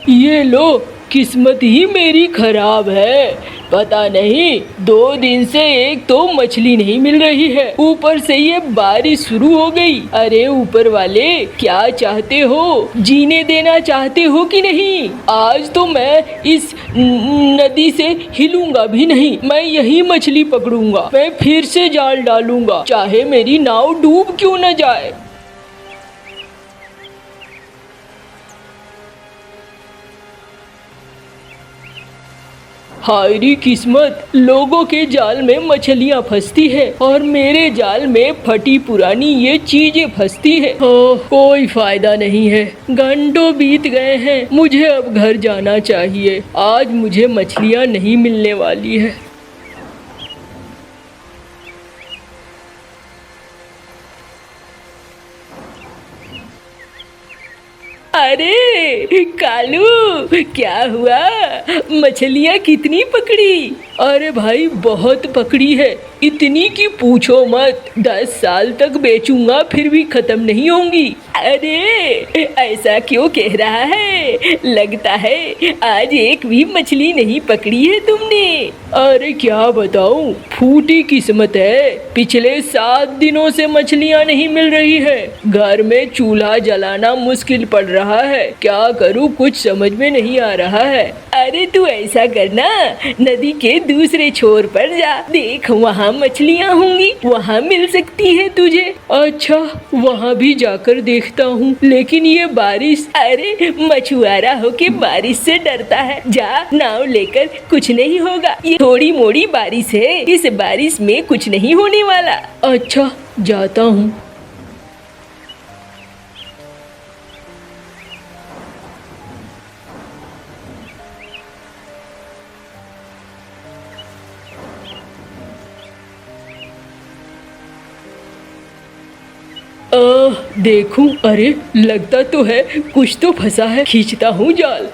ये लो, किस्मत ही मेरी खराब है। पता नहीं 2 दिन से एक तो मछली नहीं मिल रही है, ऊपर से ये बारिश शुरू हो गई। अरे ऊपर वाले, क्या चाहते हो? जीने देना चाहते हो कि नहीं? आज तो मैं इस नदी से हिलूंगा भी नहीं। मैं यही मछली पकड़ूंगा। मैं फिर से जाल डालूंगा, चाहे मेरी नाव डूब क्यों न जाए। हायरी किस्मत, लोगों के जाल में मछलियाँ फंसती है और मेरे जाल में फटी पुरानी ये चीजें फंसती है। कोई फायदा नहीं है, घंटों बीत गए हैं। मुझे अब घर जाना चाहिए। आज मुझे मछलियाँ नहीं मिलने वाली है। अरे कालू, क्या हुआ? मछलियाँ कितनी पकड़ी? अरे भाई, बहुत पकड़ी है, इतनी कि पूछो मत। 10 साल तक बेचूंगा फिर भी खत्म नहीं होंगी। अरे ऐसा क्यों कह रहा है? लगता है आज एक भी मछली नहीं पकड़ी है तुमने। अरे क्या बताऊं, फूटी किस्मत है। पिछले 7 दिनों से मछलियाँ नहीं मिल रही है। घर में चूल्हा जलाना मुश्किल पड़ रहा है। क्या करूं, कुछ समझ में नहीं आ रहा है। अरे तू ऐसा करना, नदी के दूसरे छोर पर जा, देख वहाँ मछलियाँ होंगी, वहाँ मिल सकती है तुझे। अच्छा, वहाँ भी जाकर देखता हूँ। लेकिन ये बारिश, अरे मछुआरा होके बारिश से डरता है। जा नाव लेकर, कुछ नहीं होगा। ये थोड़ी मोड़ी बारिश है, इस बारिश में कुछ नहीं होने वाला। अच्छा, जाता हूँ। देखूं, अरे लगता तो है कुछ तो फंसा है। खींचता हूँ जाल।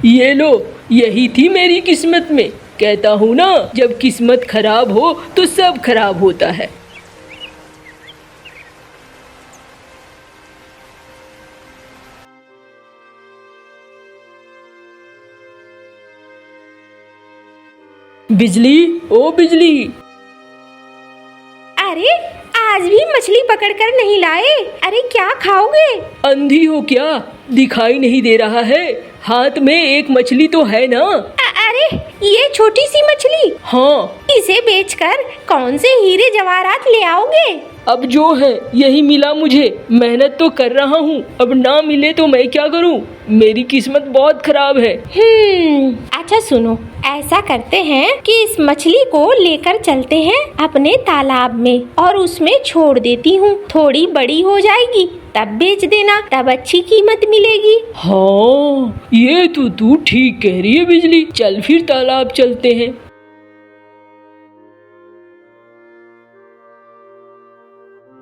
ये लो, यही थी मेरी किस्मत में। कहता हूँ ना, जब किस्मत खराब हो तो सब खराब होता है। बिजली, ओ बिजली। अरे आज भी मछली पकड़कर नहीं लाए। अरे क्या खाओगे? अंधी हो क्या? दिखाई नहीं दे रहा है? हाथ में एक मछली तो है ना? अरे ये छोटी सी मछली? हाँ। इसे बेचकर कौन से हीरे जवाहरात ले आओगे? अब जो है यही मिला मुझे। मेहनत तो कर रहा हूँ, अब ना मिले तो मैं क्या करूँ? मेरी किस्मत बहुत खराब है। अच्छा सुनो, ऐसा करते हैं कि इस मछली को लेकर चलते हैं अपने तालाब में और उसमें छोड़ देती हूँ। थोड़ी बड़ी हो जाएगी तब बेच देना, तब अच्छी कीमत मिलेगी। हाँ, ये तो तू ठीक कह रही है बिजली। चल फिर तालाब चलते हैं।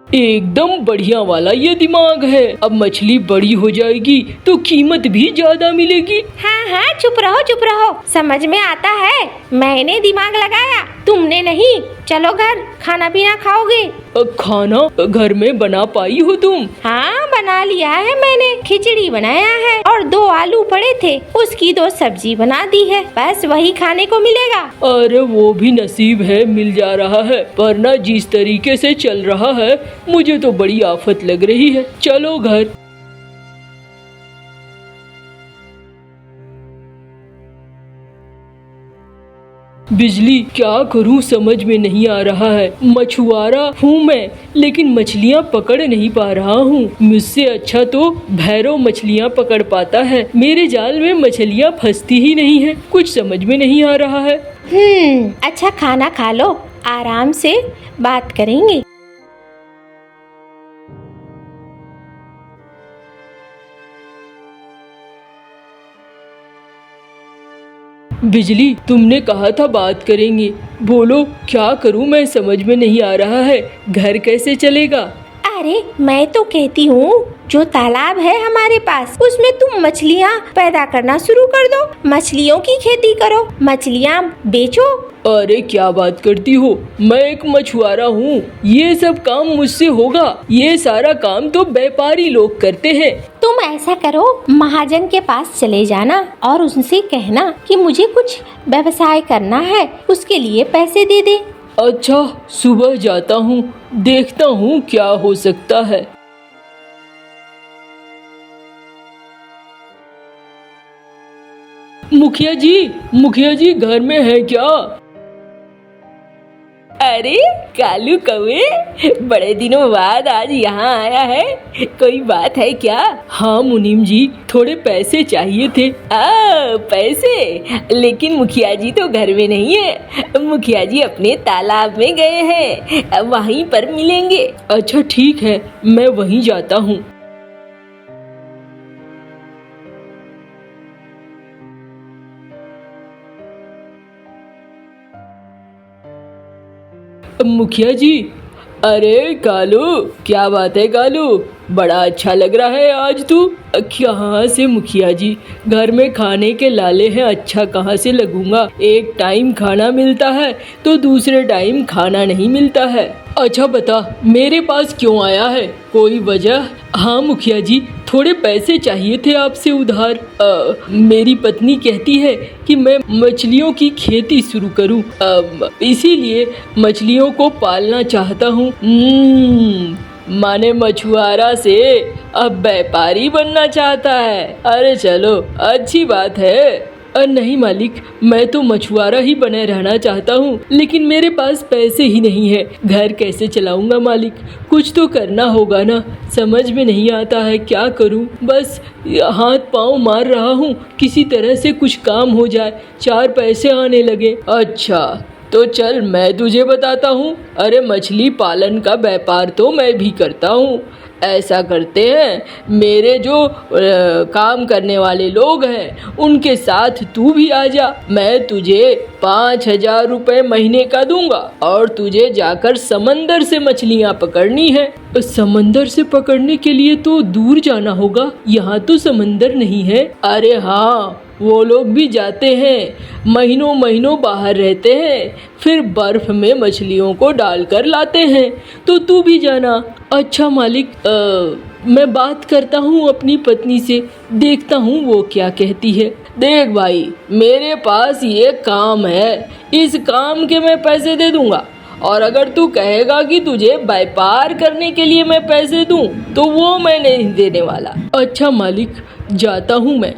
एकदम बढ़िया वाला ये दिमाग है। अब मछली बड़ी हो जाएगी तो कीमत भी ज्यादा मिलेगी। हाँ, चुप रहो चुप रहो, समझ में आता है। मैंने दिमाग लगाया, तुमने नहीं। चलो घर, खाना पीना खाओगे? खाना घर में बना पाई हो तुम? हाँ बना लिया है मैंने। खिचड़ी बनाया है और 2 आलू पड़े थे, उसकी 2 सब्जी बना दी है। बस वही खाने को मिलेगा। अरे वो भी नसीब है, मिल जा रहा है। पर ना जिस तरीके से चल रहा है, मुझे तो बड़ी आफत लग रही है। चलो घर। बिजली, क्या करूं समझ में नहीं आ रहा है। मछुआरा हूँ मैं, लेकिन मछलियाँ पकड़ नहीं पा रहा हूँ। मुझसे अच्छा तो भैरव मछलियाँ पकड़ पाता है। मेरे जाल में मछलियाँ फंसती ही नहीं है। कुछ समझ में नहीं आ रहा है। अच्छा खाना खा लो, आराम से बात करेंगे। बिजली, तुमने कहा था बात करेंगे। बोलो, क्या करूं मैं समझ में नहीं आ रहा है। घर कैसे चलेगा? अरे मैं तो कहती हूँ, जो तालाब है हमारे पास, उसमें तुम मछलियाँ पैदा करना शुरू कर दो। मछलियों की खेती करो, मछलियाँ बेचो अरे क्या बात करती हो, मैं एक मछुआरा हूँ, ये सब काम मुझसे होगा? ये सारा काम तो व्यापारी लोग करते हैं। तुम ऐसा करो, महाजन के पास चले जाना और उनसे कहना कि मुझे कुछ व्यवसाय करना है, उसके लिए पैसे दे दे। अच्छा, सुबह जाता हूँ, देखता हूँ क्या हो सकता है। मुखिया जी घर में है क्या? अरे कालू कौवे, बड़े दिनों बाद आज यहाँ आया है, कोई बात है क्या? हाँ मुनीम जी, थोड़े पैसे चाहिए थे। पैसे? लेकिन मुखिया जी तो घर में नहीं है, मुखिया जी अपने तालाब में गए हैं, वहीं पर मिलेंगे। अच्छा ठीक है, मैं वहीं जाता हूँ। मुखिया जी, अरे कालू, क्या बात है कालू, बड़ा अच्छा लग रहा है आज तू। कहाँ से मुखिया जी, घर में खाने के लाले हैं, अच्छा कहाँ से लगूंगा? एक टाइम खाना मिलता है तो दूसरे टाइम खाना नहीं मिलता है। अच्छा बता, मेरे पास क्यों आया है, कोई वजह? हाँ मुखिया जी, थोड़े पैसे चाहिए थे आपसे उधार। मेरी पत्नी कहती है कि मैं मछलियों की खेती शुरू करूं, इसीलिए मछलियों को पालना चाहता हूं। माने मछुआरा से अब व्यापारी बनना चाहता है। अरे चलो, अच्छी बात है। नहीं मालिक, मैं तो मछुआरा ही बने रहना चाहता हूँ, लेकिन मेरे पास पैसे ही नहीं है, घर कैसे चलाऊंगा मालिक? कुछ तो करना होगा ना, समझ में नहीं आता है क्या करूँ। बस हाथ पाँव मार रहा हूँ, किसी तरह से कुछ काम हो जाए, 4 पैसे आने लगे। अच्छा तो चल मैं तुझे बताता हूँ। अरे मछली पालन का व्यापार तो मैं भी करता हूँ। ऐसा करते हैं, मेरे जो काम करने वाले लोग हैं उनके साथ तू भी आ जा, मैं तुझे 5,000 रुपये महीने का दूंगा और तुझे जाकर समंदर से मछलियाँ पकड़नी है। समंदर से पकड़ने के लिए तो दूर जाना होगा, यहाँ तो समंदर नहीं है। अरे हाँ, वो लोग भी जाते हैं, महीनों महीनों बाहर रहते हैं, फिर बर्फ में मछलियों को डालकर लाते हैं, तो तू भी जाना। अच्छा मालिक, मैं बात करता हूँ अपनी पत्नी से, देखता हूँ वो क्या कहती है। देख भाई, मेरे पास ये काम है, इस काम के मैं पैसे दे दूँगा, और अगर तू कहेगा कि तुझे व्यापार करने के लिए मैं पैसे दूँ तो वो मैं नहीं देने वाला। अच्छा मालिक, जाता हूँ मैं।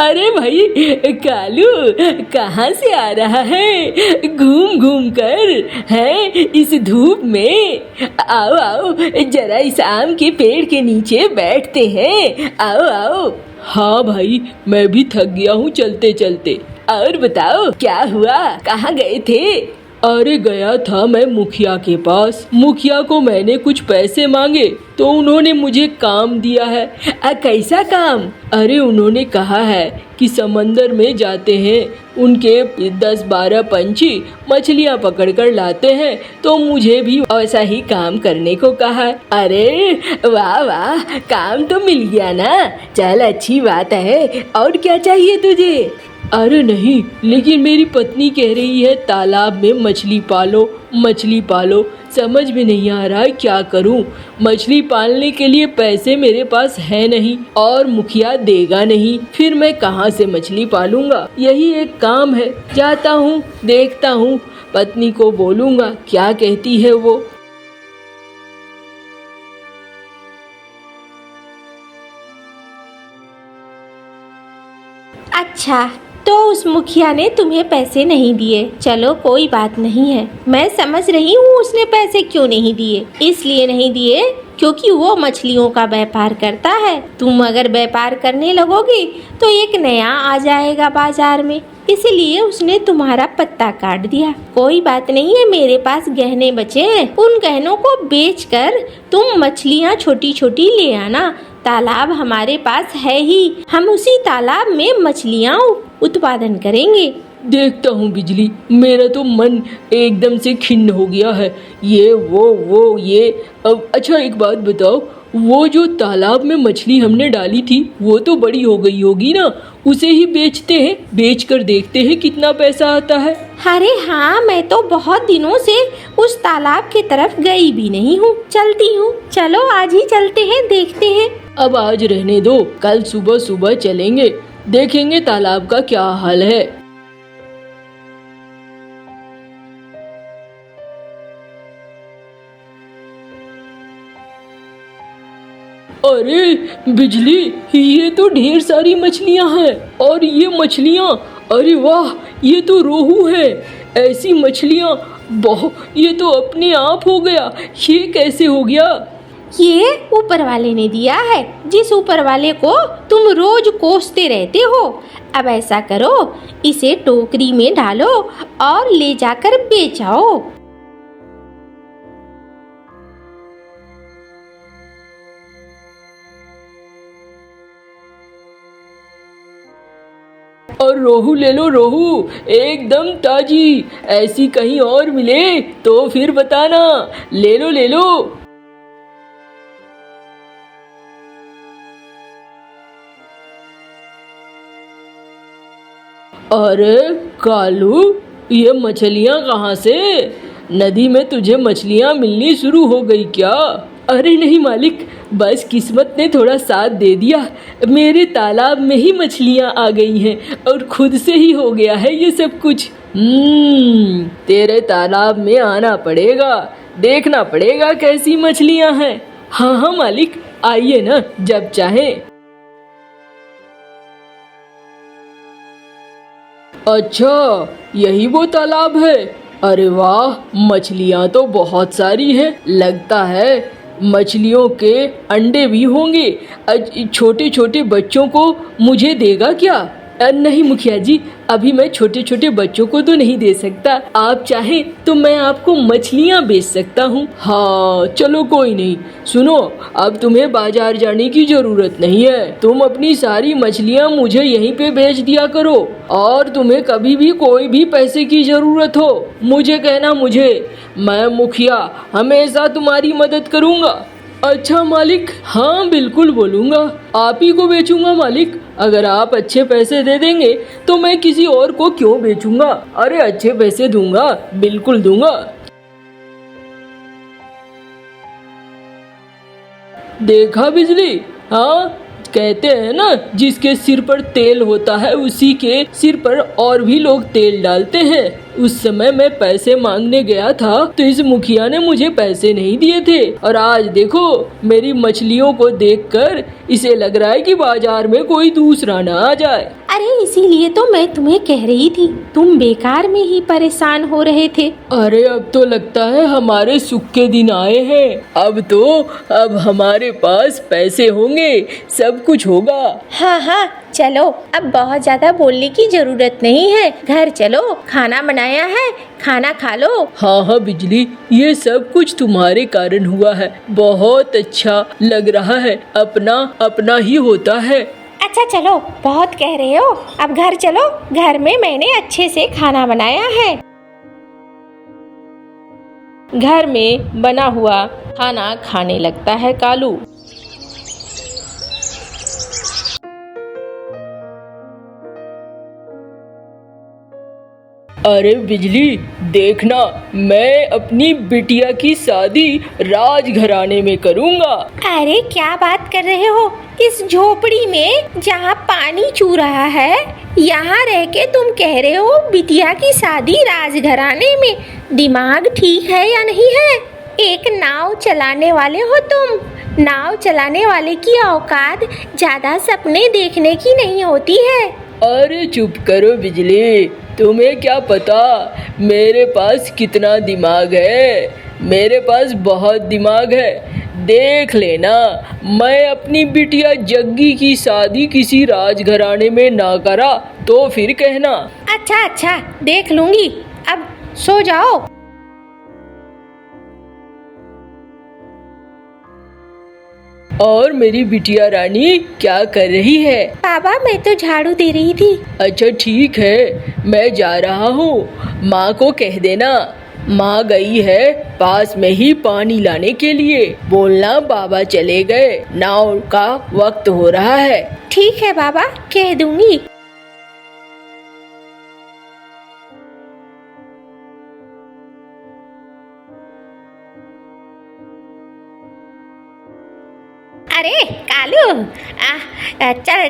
अरे भाई कालू, कहाँ से आ रहा है घूम घूम कर, है इस धूप में? आओ आओ, जरा इस आम के पेड़ के नीचे बैठते हैं, आओ आओ। हाँ भाई, मैं भी थक गया हूँ चलते चलते। और बताओ क्या हुआ, कहाँ गए थे? अरे गया था मैं मुखिया के पास, मुखिया को मैंने कुछ पैसे मांगे तो उन्होंने मुझे काम दिया है। कैसा काम? अरे उन्होंने कहा है कि समंदर में जाते हैं, उनके 10-12 पंछी मछलियाँ पकड़ कर लाते हैं, तो मुझे भी ऐसा ही काम करने को कहा। अरे वाह वाह, काम तो मिल गया ना, चल अच्छी बात है। और क्या चाहिए तुझे? अरे नहीं, लेकिन मेरी पत्नी कह रही है तालाब में मछली पालो मछली पालो, समझ में नहीं आ रहा है क्या करूं। मछली पालने के लिए पैसे मेरे पास है नहीं और मुखिया देगा नहीं, फिर मैं कहां से मछली पालूंगा? यही एक काम है, जाता हूं, देखता हूं, पत्नी को बोलूंगा क्या कहती है वो। अच्छा, तो उस मुखिया ने तुम्हें पैसे नहीं दिए, चलो कोई बात नहीं है, मैं समझ रही हूँ उसने पैसे क्यों नहीं दिए। इसलिए नहीं दिए क्योंकि वो मछलियों का व्यापार करता है। तुम अगर व्यापार करने लगोगी तो एक नया आ जाएगा बाजार में, इसलिए उसने तुम्हारा पत्ता काट दिया। कोई बात नहीं है, मेरे पास गहने बचे हैं, उन गहनों को बेचकर तुम मछलियाँ छोटी छोटी ले आना। तालाब हमारे पास है ही, हम उसी तालाब में मछलियाँ उत्पादन करेंगे। देखता हूँ बिजली, मेरा तो मन एकदम से खिन्न हो गया है। ये वो ये। अब अच्छा एक बात बताओ, वो जो तालाब में मछली हमने डाली थी वो तो बड़ी हो गई होगी ना, उसे ही बेचते हैं, बेच कर देखते हैं कितना पैसा आता है। अरे हाँ, मैं तो बहुत दिनों से उस तालाब की तरफ गई भी नहीं हूँ। चलती हूँ, चलो आज ही चलते हैं, देखते हैं। अब आज रहने दो, कल सुबह सुबह चलेंगे, देखेंगे तालाब का क्या हाल है। अरे बिजली, ये तो ढेर सारी मछलियां हैं। और ये मछलियां, अरे वाह, ये तो रोहू है। ऐसी मछलियां ये तो अपने आप हो गया। ये कैसे हो गया? ये ऊपर वाले ने दिया है, जिस ऊपर वाले को तुम रोज कोसते रहते हो। अब ऐसा करो, इसे टोकरी में डालो और ले जाकर बेचाओ। और रोहू ले लो, रोहू एकदम ताजी। ऐसी कहीं और मिले तो फिर बताना। ले लो ले लो। अरे कालू, ये मछलियाँ कहाँ से? नदी में तुझे मछलियाँ मिलनी शुरू हो गई क्या? अरे नहीं मालिक, बस किस्मत ने थोड़ा साथ दे दिया। मेरे तालाब में ही मछलियाँ आ गई हैं और खुद से ही हो गया है ये सब कुछ। तेरे तालाब में आना पड़ेगा, देखना पड़ेगा कैसी मछलियाँ हैं। हाँ हाँ मालिक, आइए ना जब चाहे। अच्छा, यही वो तालाब है। अरे वाह, मछलियाँ तो बहुत सारी हैं। लगता है मछलियों के अंडे भी होंगे। छोटे छोटे बच्चों को मुझे देगा क्या? नहीं मुखिया जी, अभी मैं छोटे छोटे बच्चों को तो नहीं दे सकता। आप चाहें तो मैं आपको मछलियाँ बेच सकता हूँ। हाँ चलो कोई नहीं। सुनो, अब तुम्हें बाजार जाने की जरूरत नहीं है। तुम अपनी सारी मछलियाँ मुझे यहीं पे बेच दिया करो। और तुम्हें कभी भी कोई भी पैसे की जरूरत हो, मुझे कहना। मैं मुखिया हमेशा तुम्हारी मदद करूँगा। अच्छा मालिक, हाँ बिल्कुल बोलूँगा। आप ही को बेचूंगा मालिक। अगर आप अच्छे पैसे दे देंगे तो मैं किसी और को क्यों बेचूंगा। अरे अच्छे पैसे दूंगा, बिल्कुल दूंगा। देखा बिजली, हाँ कहते हैं ना, जिसके सिर पर तेल होता है उसी के सिर पर और भी लोग तेल डालते हैं। उस समय मैं पैसे मांगने गया था तो इस मुखिया ने मुझे पैसे नहीं दिए थे, और आज देखो मेरी मछलियों को देखकर इसे लग रहा है कि बाजार में कोई दूसरा ना आ जाए। अरे इसीलिए तो मैं तुम्हें कह रही थी, तुम बेकार में ही परेशान हो रहे थे। अरे अब तो लगता है हमारे सुख के दिन आए हैं। अब हमारे पास पैसे होंगे, सब कुछ होगा। हाँ हाँ चलो, अब बहुत ज्यादा बोलने की जरूरत नहीं है। घर चलो, खाना बनाया है, खाना खा लो। हाँ हाँ बिजली, ये सब कुछ तुम्हारे कारण हुआ है। बहुत अच्छा लग रहा है, अपना अपना ही होता है। अच्छा चलो, बहुत कह रहे हो, अब घर चलो। घर में मैंने अच्छे से खाना बनाया है। घर में बना हुआ खाना खाने लगता है कालू। अरे बिजली देखना, मैं अपनी बिटिया की शादी राजघराने में करूँगा। अरे क्या बात कर रहे हो? इस झोपड़ी में जहाँ पानी चू रहा है, यहाँ रह के तुम कह रहे हो बिटिया की शादी राजघराने में? दिमाग ठीक है या नहीं है? एक नाव चलाने वाले हो तुम। नाव चलाने वाले की औकात ज्यादा सपने देखने की नहीं होती है। अरे चुप करो बिजली, तुम्हें क्या पता मेरे पास कितना दिमाग है। मेरे पास बहुत दिमाग है। देख लेना, मैं अपनी बिटिया जग्गी की शादी किसी राजघराने में ना करा तो फिर कहना। अच्छा अच्छा, देख लूंगी। अब सो जाओ। और मेरी बिटिया रानी क्या कर रही है? बाबा मैं तो झाड़ू दे रही थी। अच्छा ठीक है, मैं जा रहा हूँ। माँ को कह देना, माँ गई है पास में ही पानी लाने के लिए। बोलना बाबा चले गए, नाव का वक्त हो रहा है। ठीक है बाबा, कह दूंगी। अरे कालू,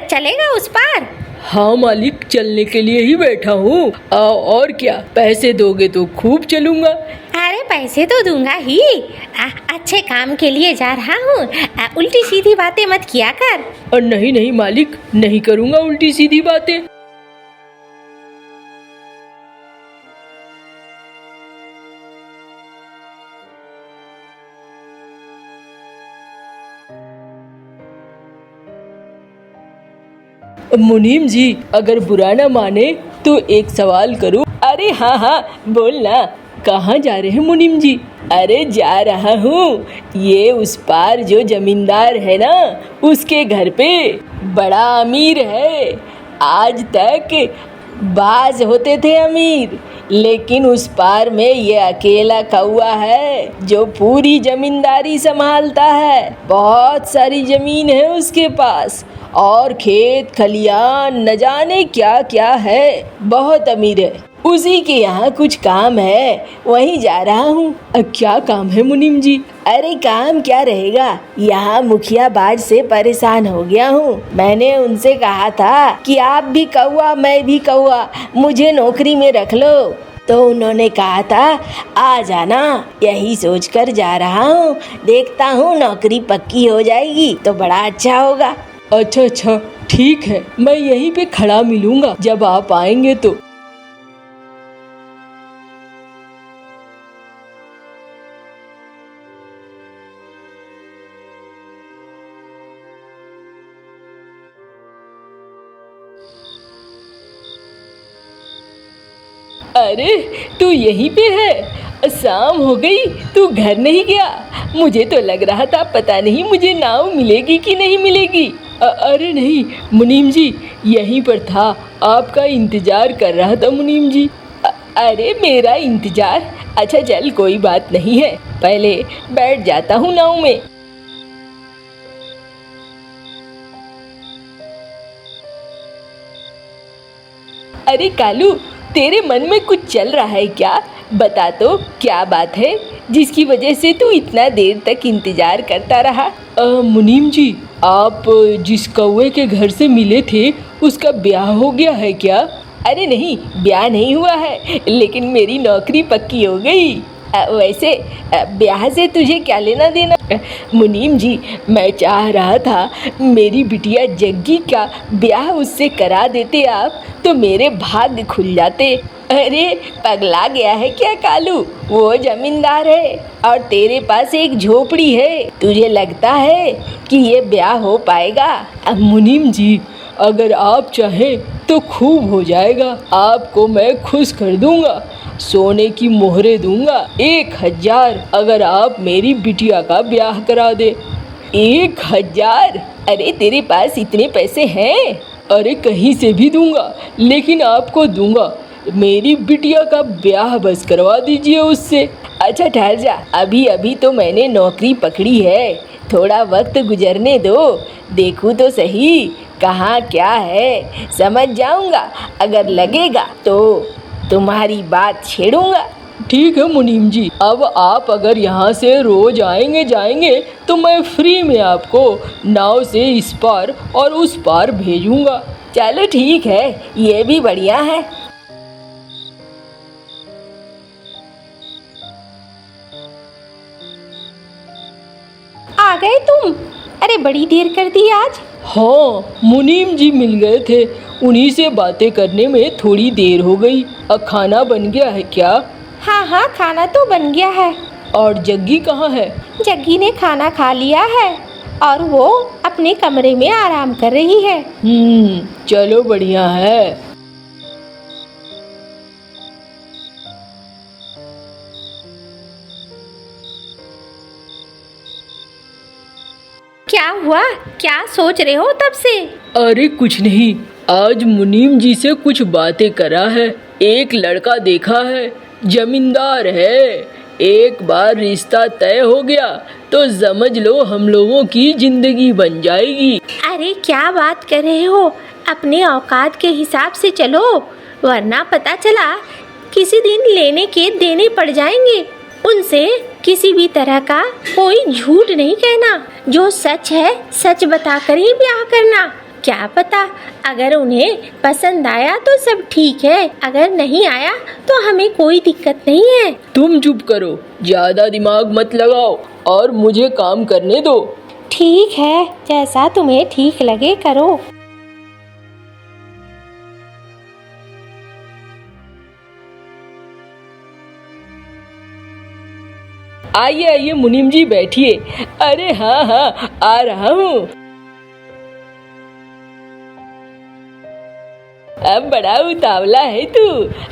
चलेगा उस पार? हाँ मालिक, चलने के लिए ही बैठा हूँ। और क्या, पैसे दोगे तो खूब चलूंगा। अरे पैसे तो दूंगा ही। अच्छे काम के लिए जा रहा हूँ। उल्टी सीधी बातें मत किया कर। और नहीं नहीं मालिक, नहीं करूँगा उल्टी सीधी बातें। मुनीम जी, अगर बुरा ना माने तो एक सवाल करूं? अरे हाँ हाँ, बोलना। कहाँ जा रहे हैं मुनीम जी? अरे जा रहा हूँ, ये उस पार जो जमींदार है ना, उसके घर पे। बड़ा अमीर है। आज तक बाज होते थे अमीर, लेकिन उस पार में ये अकेला कौआ है जो पूरी जमींदारी संभालता है। बहुत सारी जमीन है उसके पास, और खेत खलियान न जाने क्या क्या है। बहुत अमीर है। उसी के यहाँ कुछ काम है, वहीं जा रहा हूँ। क्या काम है मुनीम जी? अरे काम क्या रहेगा, यहाँ मुखिया बाज से परेशान हो गया हूँ। मैंने उनसे कहा था कि आप भी कौआ मैं भी कौआ, मुझे नौकरी में रख लो। तो उन्होंने कहा था आ जाना। यही सोचकर जा रहा हूँ। देखता हूँ नौकरी पक्की हो जाएगी तो बड़ा अच्छा होगा। अच्छा अच्छा, ठीक है, मैं यहीं पे खड़ा मिलूंगा जब आप आएंगे तो। अरे तू यहीं पे है? शाम हो गई, तू घर नहीं गया? मुझे तो लग रहा था पता नहीं मुझे नाव मिलेगी कि नहीं मिलेगी। अरे नहीं मुनीम जी, यहीं पर था, आपका इंतजार कर रहा था मुनीम जी। अरे मेरा इंतजार? अच्छा चल कोई बात नहीं है, पहले बैठ जाता हूँ नाव में। अरे कालू, तेरे मन में कुछ चल रहा है क्या? बता तो, क्या बात है जिसकी वजह से तू इतना देर तक इंतजार करता रहा? मुनीम जी, आप जिस कौवे के घर से मिले थे उसका ब्याह हो गया है क्या? अरे नहीं, ब्याह नहीं हुआ है, लेकिन मेरी नौकरी पक्की हो गई। वैसे ब्याह से तुझे क्या लेना देना? मुनीम जी, मैं चाह रहा था मेरी बिटिया जग्गी का ब्याह उससे करा देते आप, तो मेरे भाग्य खुल जाते। अरे पगला गया है क्या कालू? वो जमींदार है और तेरे पास एक झोपड़ी है। तुझे लगता है कि ये ब्याह हो पाएगा? अब मुनीम जी, अगर आप चाहें तो खूब हो जाएगा। आपको मैं खुश कर दूंगा, सोने की मोहरें दूंगा 1000 अगर आप मेरी बिटिया का ब्याह करा दे। 1000? अरे तेरे पास इतने पैसे हैं? अरे कहीं से भी दूंगा, लेकिन आपको दूंगा। मेरी बिटिया का ब्याह बस करवा दीजिए उससे। अच्छा ठहर जा, अभी अभी तो मैंने नौकरी पकड़ी है, थोड़ा वक्त गुजरने दो, देखूं तो सही कहाँ क्या है, समझ जाऊंगा। अगर लगेगा तो तुम्हारी बात छेड़ूंगा। ठीक है मुनीम जी, अब आप अगर यहाँ से रोज आएंगे जाएंगे तो मैं फ्री में आपको नाव से इस पार और उस पार भेजूंगा। चलो ठीक है, ये भी बढ़िया है। आ गए तुम? अरे बड़ी देर कर दी आज। हाँ, मुनीम जी मिल गए थे, उन्हीं से बातें करने में थोड़ी देर हो गई। अब खाना बन गया है क्या? हाँ हाँ, खाना तो बन गया है। और जग्गी कहाँ है? जग्गी ने खाना खा लिया है और वो अपने कमरे में आराम कर रही है। चलो बढ़िया है। क्या हुआ? क्या सोच रहे हो तब से? अरे कुछ नहीं, आज मुनीम जी से कुछ बातें करा है। एक लड़का देखा है, जमींदार है। एक बार रिश्ता तय हो गया तो समझ लो हम लोगों की जिंदगी बन जाएगी। अरे क्या बात कर रहे हो? अपने औकात के हिसाब से चलो, वरना पता चला किसी दिन लेने के देने पड़ जाएंगे। उनसे किसी भी तरह का कोई झूठ नहीं कहना, जो सच है सच बताकर ही ब्याह करना। क्या पता अगर उन्हें पसंद आया तो सब ठीक है, अगर नहीं आया तो हमें कोई दिक्कत नहीं है। तुम चुप करो, ज्यादा दिमाग मत लगाओ और मुझे काम करने दो। ठीक है, जैसा तुम्हें ठीक लगे करो। आइए आइए मुनीम जी बैठिए। अरे हाँ हाँ आ रहा हूँ। अब बड़ा उतावला है तू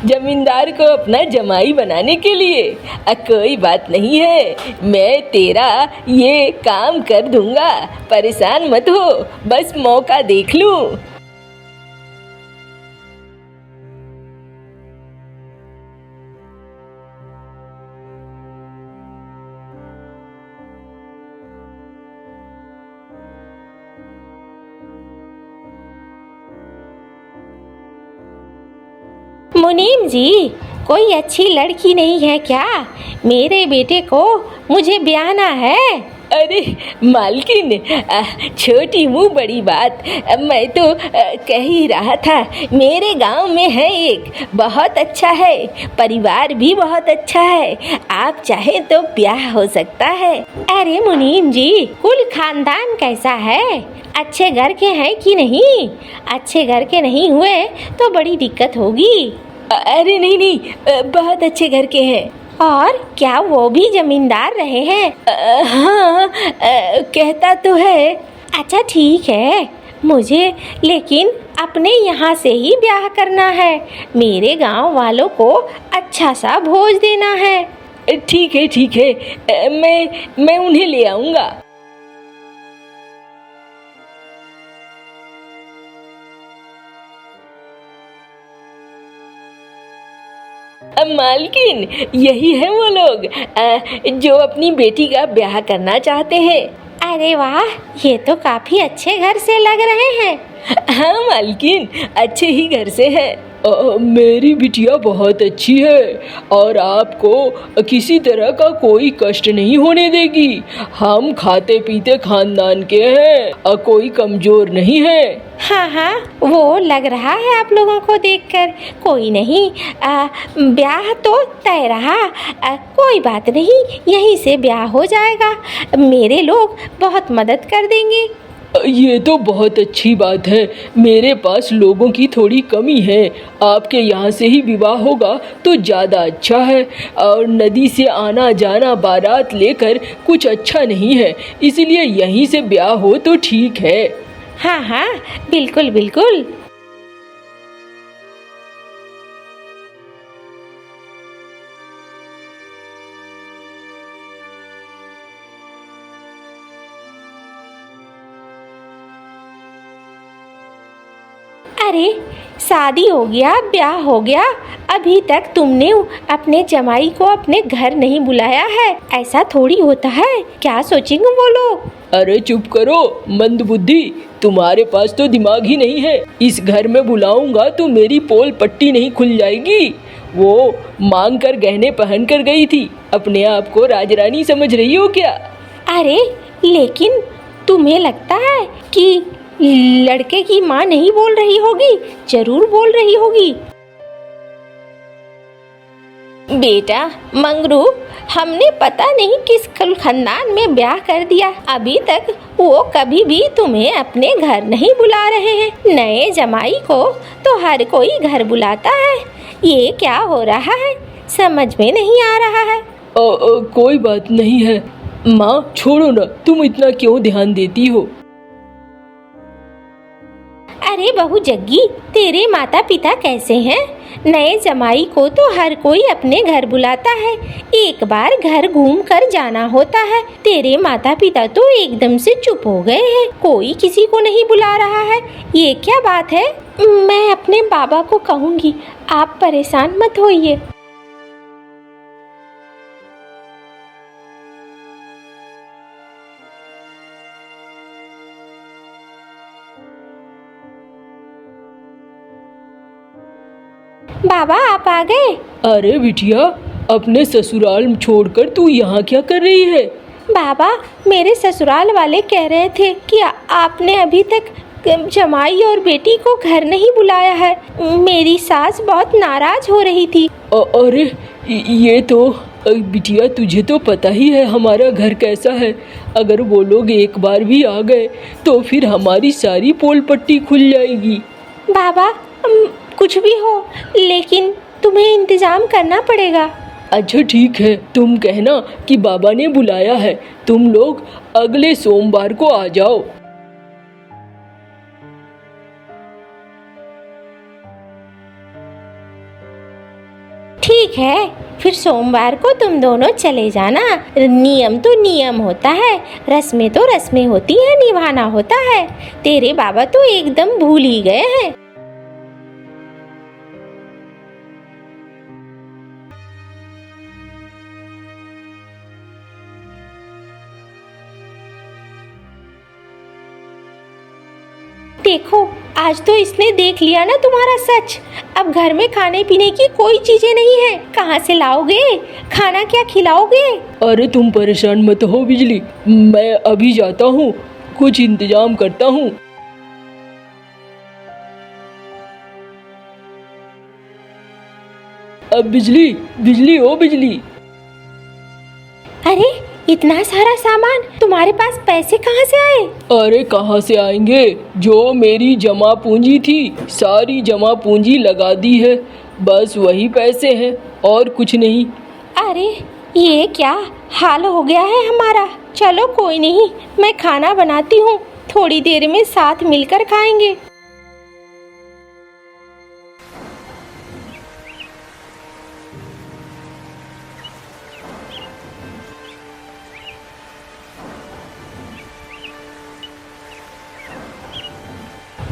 जमींदार को अपना जमाई बनाने के लिए। कोई बात नहीं है, मैं तेरा ये काम कर दूंगा, परेशान मत हो, बस मौका देख लूं। मुनीम जी, कोई अच्छी लड़की नहीं है क्या? मेरे बेटे को मुझे ब्याहना है। अरे मालकिन, छोटी मुँह बड़ी बात। मैं तो कह ही रहा था, मेरे गांव में है एक, बहुत अच्छा है, परिवार भी बहुत अच्छा है, आप चाहे तो ब्याह हो सकता है। अरे मुनीम जी, कुल खानदान कैसा है? अच्छे घर के हैं कि नहीं? अच्छे घर के नहीं हुए तो बड़ी दिक्कत होगी। अरे नहीं नहीं, बहुत अच्छे घर के हैं। और क्या वो भी जमींदार रहे हैं? हाँ, कहता तो है। अच्छा ठीक है, मुझे लेकिन अपने यहाँ से ही ब्याह करना है। मेरे गांव वालों को अच्छा सा भोज देना है। ठीक है ठीक है, मैं उन्हें ले आऊँगा। मालकिन, यही है वो लोग जो अपनी बेटी का ब्याह करना चाहते हैं। अरे वाह, ये तो काफी अच्छे घर से लग रहे हैं। हाँ मालकिन, अच्छे ही घर से है। मेरी बिटिया बहुत अच्छी है और आपको किसी तरह का कोई कष्ट नहीं होने देगी। हम खाते पीते खानदान के हैं और कोई कमजोर नहीं है। हाँ हाँ, वो लग रहा है आप लोगों को देखकर। कोई नहीं, ब्याह तो तय रहा। कोई बात नहीं, यहीं से ब्याह हो जाएगा। मेरे लोग बहुत मदद कर देंगे। ये तो बहुत अच्छी बात है, मेरे पास लोगों की थोड़ी कमी है। आपके यहाँ से ही विवाह होगा तो ज़्यादा अच्छा है, और नदी से आना जाना बारात लेकर कुछ अच्छा नहीं है, इसलिए यहीं से ब्याह हो तो ठीक है। हाँ हाँ, बिल्कुल बिल्कुल। अरे शादी हो गया, ब्याह हो गया, अभी तक तुमने अपने जमाई को अपने घर नहीं बुलाया है। ऐसा थोड़ी होता है, क्या सोचेंगे वो लोग? अरे चुप करो मंदबुद्धि, तुम्हारे पास तो दिमाग ही नहीं है। इस घर में बुलाऊंगा तो मेरी पोल पट्टी नहीं खुल जाएगी। वो मांग कर गहने पहन कर गई थी, अपने आप को राजरानी समझ रही हो क्या? अरे लेकिन तुम्हें लगता है कि लड़के की माँ नहीं बोल रही होगी? जरूर बोल रही होगी। बेटा मंगरू, हमने पता नहीं किस खानदान में ब्याह कर दिया, अभी तक वो कभी भी तुम्हें अपने घर नहीं बुला रहे हैं। नए जमाई को तो हर कोई घर बुलाता है, ये क्या हो रहा है? समझ में नहीं आ रहा है। कोई बात नहीं है माँ, छोड़ो ना, तुम इतना क्यों ध्यान देती हो? अरे बहू जग्गी, तेरे माता पिता कैसे हैं? नए जमाई को तो हर कोई अपने घर बुलाता है, एक बार घर घूम कर जाना होता है। तेरे माता पिता तो एकदम से चुप हो गए हैं, कोई किसी को नहीं बुला रहा है। ये क्या बात है? मैं अपने बाबा को कहूँगी, आप परेशान मत होइए। बाबा आप आ गए? अरे बिटिया, अपने ससुराल छोड़कर तू यहाँ क्या कर रही है? बाबा, मेरे ससुराल वाले कह रहे थे कि आपने अभी तक जमाई और बेटी को घर नहीं बुलाया है। मेरी सास बहुत नाराज हो रही थी। अरे ये तो बिटिया, तुझे तो पता ही है हमारा घर कैसा है। अगर वो लोग एक बार भी आ गए तो फिर हमारी सारी पोल पट्टी खुल जाएगी। बाबा कुछ भी हो, लेकिन तुम्हें इंतजाम करना पड़ेगा। अच्छा ठीक है, तुम कहना कि बाबा ने बुलाया है, तुम लोग अगले सोमवार को आ जाओ। ठीक है, फिर सोमवार को तुम दोनों चले जाना। नियम तो नियम होता है, रस्में तो रस्में होती हैं, निभाना होता है। तेरे बाबा तो एकदम भूल ही गए हैं। देखो, आज तो इसने देख लिया ना तुम्हारा सच। अब घर में खाने पीने की कोई चीजें नहीं है, कहाँ से लाओगे? खाना क्या खिलाओगे? अरे तुम परेशान मत हो बिजली, मैं अभी जाता हूँ, कुछ इंतजाम करता हूँ। अब बिजली, बिजली ओ बिजली। अरे इतना सारा सामान, तुम्हारे पास पैसे कहाँ से आए? अरे कहाँ से आएंगे, जो मेरी जमा पूंजी थी सारी जमा पूंजी लगा दी है, बस वही पैसे हैं और कुछ नहीं। अरे ये क्या हाल हो गया है हमारा। चलो कोई नहीं, मैं खाना बनाती हूँ, थोड़ी देर में साथ मिलकर खाएंगे।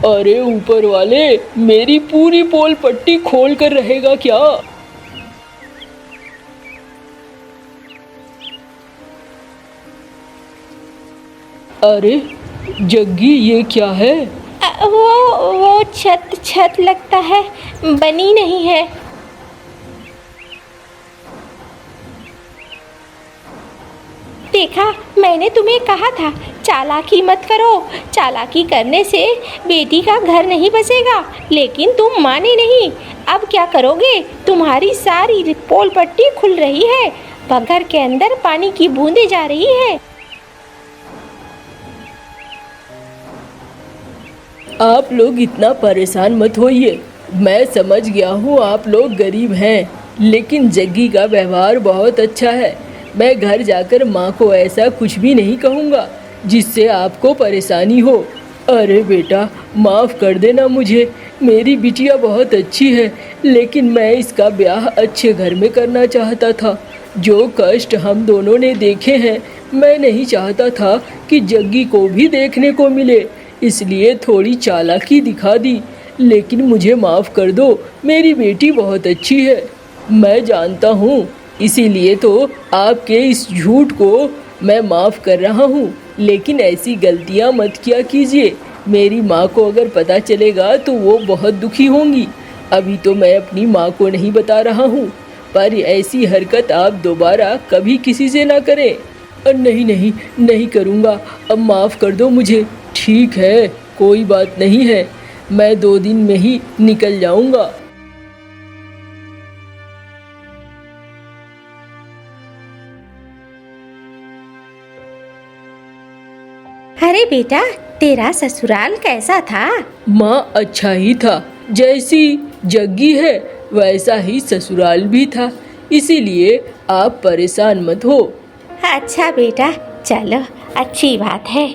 अरे ऊपर वाले, मेरी पूरी पोल पट्टी खोल कर रहेगा क्या? अरे जग्गी, ये क्या है? वो छत लगता है, बनी नहीं है। देखा, मैंने तुम्हें कहा था चालाकी मत करो, चालाकी करने से बेटी का घर नहीं बसेगा, लेकिन तुम माने नहीं। अब क्या करोगे? तुम्हारी सारी पोल पट्टी खुल रही है, घर के अंदर पानी की बूंदें जा रही है। आप लोग इतना परेशान मत होइए, मैं समझ गया हूँ आप लोग गरीब हैं, लेकिन जग्गी का व्यवहार बहुत अच्छा है। मैं घर जाकर माँ को ऐसा कुछ भी नहीं कहूँगा जिससे आपको परेशानी हो। अरे बेटा, माफ़ कर देना मुझे, मेरी बिटिया बहुत अच्छी है, लेकिन मैं इसका ब्याह अच्छे घर में करना चाहता था। जो कष्ट हम दोनों ने देखे हैं, मैं नहीं चाहता था कि जग्गी को भी देखने को मिले, इसलिए थोड़ी चालाकी दिखा दी। लेकिन मुझे माफ़ कर दो, मेरी बेटी बहुत अच्छी है, मैं जानता हूँ, इसीलिए तो आपके इस झूठ को मैं माफ़ कर रहा हूँ। लेकिन ऐसी गलतियाँ मत किया कीजिए, मेरी माँ को अगर पता चलेगा तो वो बहुत दुखी होंगी। अभी तो मैं अपनी माँ को नहीं बता रहा हूँ, पर ऐसी हरकत आप दोबारा कभी किसी से ना करें। नहीं नहीं, नहीं करूँगा, अब माफ़ कर दो मुझे। ठीक है, कोई बात नहीं है, मैं 2 दिन में ही निकल जाऊँगा। अरे बेटा, तेरा ससुराल कैसा था? माँ अच्छा ही था, जैसी जग्गी है वैसा ही ससुराल भी था, इसीलिए आप परेशान मत हो। अच्छा बेटा, चलो अच्छी बात है।